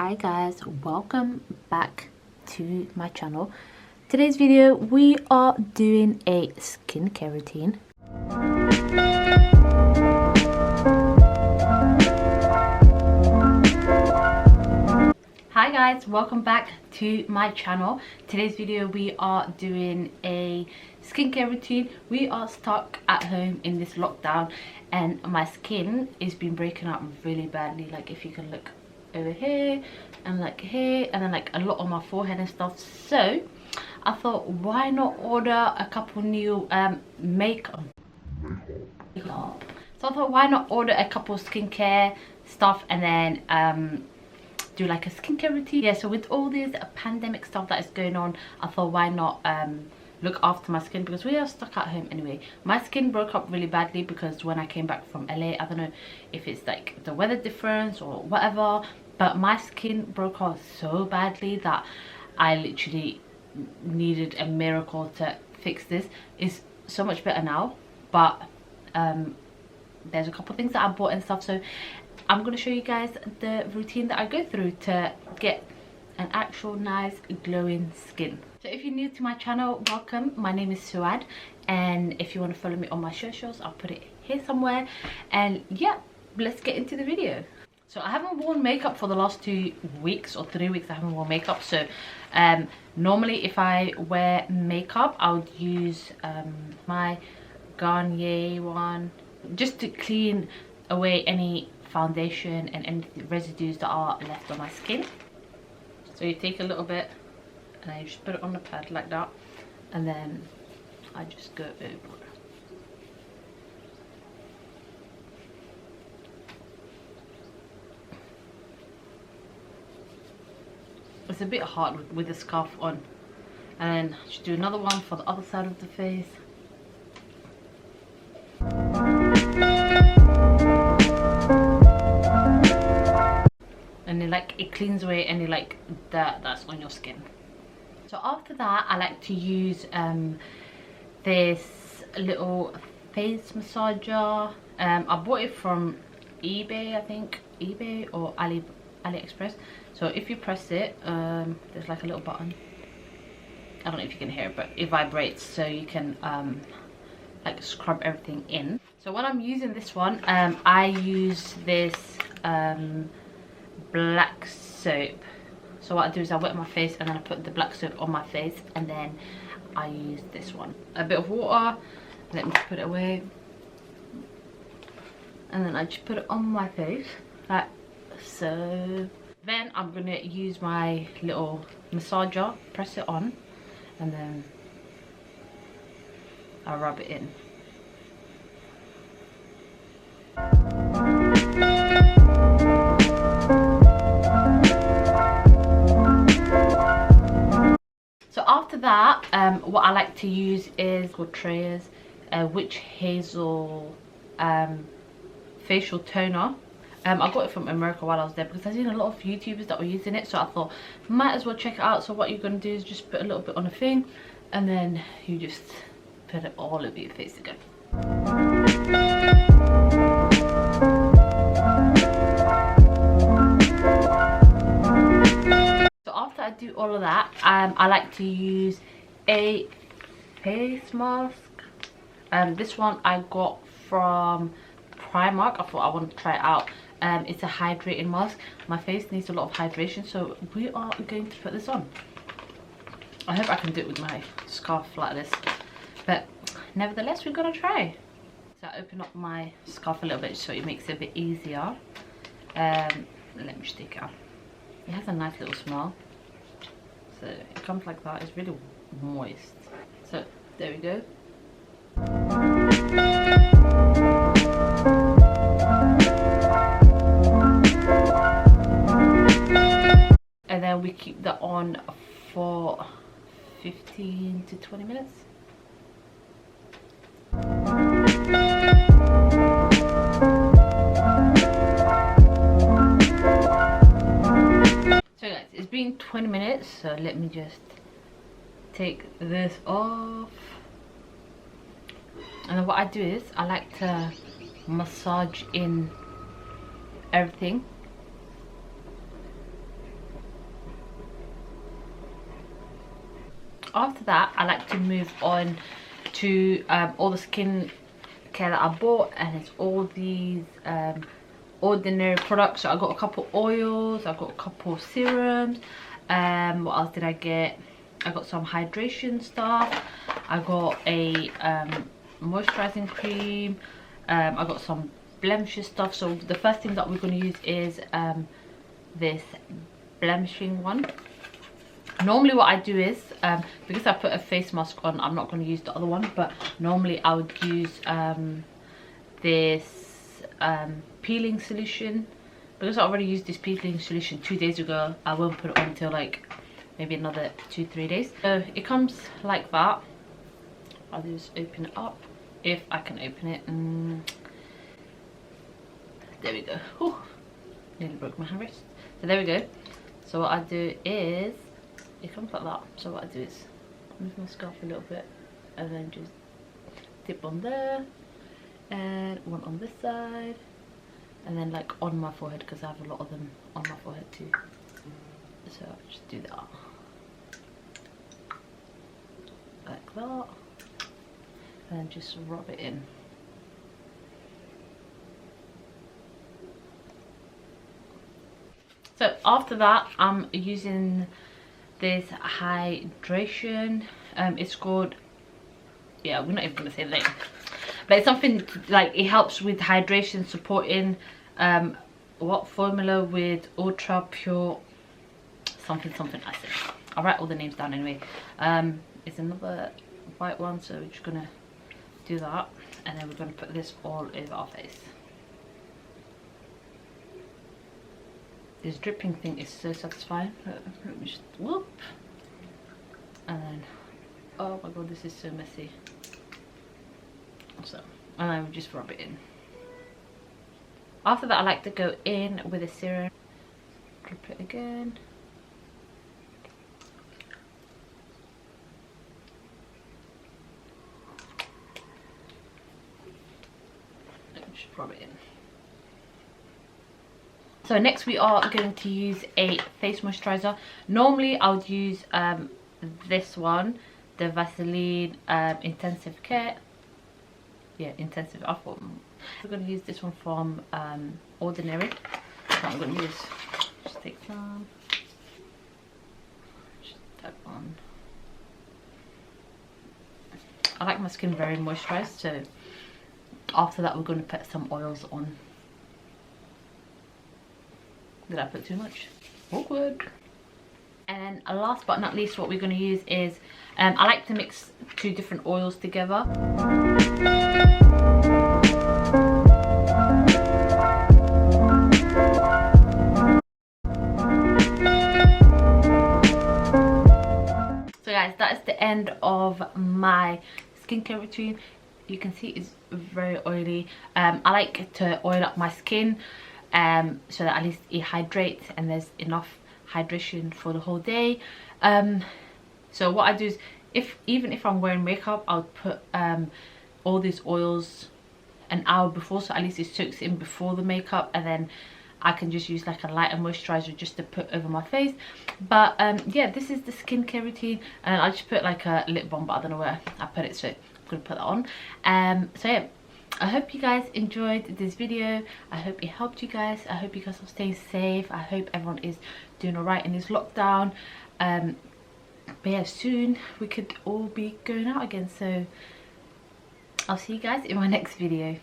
Hi guys, welcome back to my channel. Today's video we are doing a skincare routine. Hi guys, welcome back to my channel. Today's video we are doing a skincare routine. We are stuck at home in this lockdown and my skin is been breaking out really badly. Like if you can look over here and like here and then like a lot on my forehead and stuff. So I thought, why not order a couple new makeup. So I thought, why not order a couple skincare stuff and then do like a skincare routine. Yeah, so with all this pandemic stuff that is going on, I thought, why not look after my skin, because we are stuck at home anyway. My skin broke up really badly because when I came back from LA, I don't know if it's like the weather difference or whatever, but my skin broke out so badly that I literally needed a miracle to fix this. It's so much better now, but there's a couple things that I bought and stuff, so I'm going to show you guys the routine that I go through to get an actual nice glowing skin. So if you're new to my channel, welcome. My name is Suaad, and if you want to follow me on my socials, I'll put it here somewhere. And yeah, let's get into the video. So I haven't worn makeup for the last 2 weeks or 3 weeks. I haven't worn makeup, so normally if I wear makeup I would use my Ganier one just to clean away any foundation and any residues that are left on my skin. So you take a little bit and I just put it on the pad like that, and then I just go over. It's a bit hard with the scarf on, and then just do another one for the other side of the face. And then like it cleans away any like dirt that's on your skin. So after that I like to use this little face massager. I bought it from eBay, I think eBay or AliExpress. So if you press it, there's like a little button. I don't know if you can hear it, but it vibrates, so you can like scrub everything in. So when I'm using this one, I use this black soap. So what I do is I wet my face and then I put the black soap on my face, and then I use this one. A bit of water, let me just put it away, and then I just put it on my face like so. Then I'm gonna use my little massager, press it on, and then I rub it in. So after that, what I like to use is called Thayers Witch Hazel facial toner. I got it from America while I was there because I've seen a lot of YouTubers that were using it, so I thought might as well check it out. So what you're going to do is just put a little bit on a thing, and then you just put it all over your face again. So after I do all of that, I like to use a face mask. This one I got from Primark. I thought I wanted to try it out. It's a hydrating mask. My face needs a lot of hydration, so we are going to put this on. I hope I can do it with my scarf like this, but nevertheless we're gonna try. So I open up my scarf a little bit so it makes it a bit easier. Let me just take it out. It has a nice little smell, so it comes like that. It's really moist. So there we go. And then we keep that on for 15 to 20 minutes. So guys, it's been 20 minutes, so let me just take this off. And then what I do is I like to massage in everything. After that, I like to move on to all the skin care that I bought, and it's all these ordinary products. So I got a couple oils, I got a couple serums. What else did I get? I got some hydration stuff. I got a moisturizing cream. I got some blemishes stuff. So the first thing that we're going to use is this blemishing one. Normally what I do is, because I put a face mask on, I'm not going to use the other one, but normally I would use this peeling solution. Because I already used this peeling solution 2 days ago, I won't put it on until like maybe another 2-3 days. So it comes like that. I'll just open it up, if I can open it. There we go. Ooh, nearly broke my wrist. So there we go. So what I do is, it comes like that. So what I do is move my scarf a little bit and then just dip on there, and one on this side, and then like on my forehead, because I have a lot of them on my forehead too. So I'll just do that like that, and then just rub it in. So after that, I'm using this hydration. It's called, yeah, we're not even gonna say the name, but it's something like, it helps with hydration, supporting what formula with ultra pure something acid. I'll write all the names down anyway. It's another white one, so we're just gonna do that, and then we're gonna put this all over our face. This dripping thing is so satisfying. Let me just whoop, and then, oh my god, this is so messy. So, and then we just rub it in. After that, I like to go in with a serum. Drip it again. And just rub it in. So next we are going to use a face moisturizer. Normally I would use this one, the Vaseline Intensive Care. Yeah, intensive. I thought we're going to use this one from Ordinary. So I'm going to use, just take some, just tap on. I like my skin very moisturized, so after that we're going to put some oils on. Did I put too much? Awkward. And last but not least, what we're going to use is, I like to mix 2 different oils together. So guys, that is the end of my skincare routine. You can see it's very oily. I like to oil up my skin, so that at least it hydrates and there's enough hydration for the whole day. So what I do is, even if I'm wearing makeup, I'll put all these oils an hour before, so at least it soaks in before the makeup, and then I can just use like a lighter moisturizer just to put over my face. But yeah, this is the skincare routine, and I just put like a lip balm, but I don't know where I put it, so I'm gonna put that on. So yeah, I hope you guys enjoyed this video. I hope it helped you guys. I hope you guys are staying safe. I hope everyone is doing all right in this lockdown. But yeah, soon we could all be going out again, so I'll see you guys in my next video.